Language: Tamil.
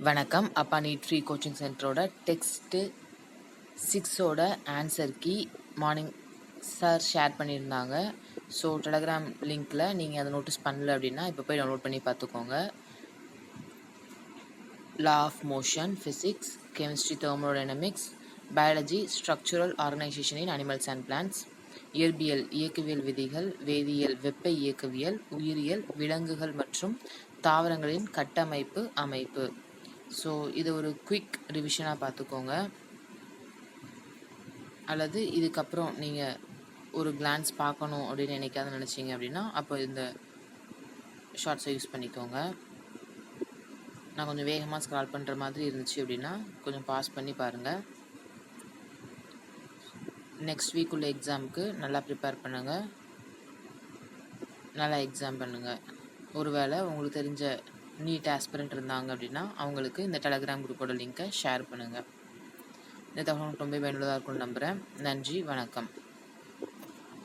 வணக்கம். அப்பா நீட் ஃப்ரீ கோச்சிங் சென்டரோட டெக்ஸ்ட்டு 6ஓட answer key morning sir share பண்ணியிருந்தாங்க. ஸோ டெலகிராம் லிங்க்கில் நீங்கள் அதை நோட்டீஸ் பண்ணல அப்படின்னா இப்போ போய் டவுன்லோட் பண்ணி பார்த்துக்கோங்க. Law of motion, physics, chemistry, thermodynamics, biology, structural organisation in animals and plants, இயற்பியல் இயக்கவியல் விதிகள், வேதியியல் வெப்ப இயக்கவியல், உயிரியல் விலங்குகள் மற்றும் தாவரங்களின் கட்டமைப்பு அமைப்பு. ஸோ இது ஒரு குயிக் ரிவிஷனாக பார்த்துக்கோங்க. அல்லது இதுக்கப்புறம் நீங்கள் ஒரு கிளான்ஸ் பார்க்கணும் அப்படின்னு என்னைக்காவது நினச்சிங்க அப்படின்னா அப்போ இந்த ஷார்ட்ஸை யூஸ் பண்ணிக்கோங்க. நான் கொஞ்சம் வேகமாக ஸ்க்ரால் பண்ணுற மாதிரி இருந்துச்சு அப்படின்னா கொஞ்சம் பாஸ் பண்ணி பாருங்கள். நெக்ஸ்ட் வீக் உள்ள எக்ஸாமுக்கு நல்லா ப்ரிப்பேர் பண்ணுங்கள், நல்லா எக்ஸாம் பண்ணுங்கள். ஒருவேளை உங்களுக்கு தெரிஞ்ச நீட் ஆஸ்பிரண்ட் இருந்தாங்க அப்படின்னா அவங்களுக்கு இந்த டெலகிராம் குரூப்போட லிங்க்கை ஷேர் பண்ணுங்கள். இந்த தகவல் ரொம்ப பயனுள்ளதாக இருக்கும்னு நம்புகிறேன். நன்றி, வணக்கம்.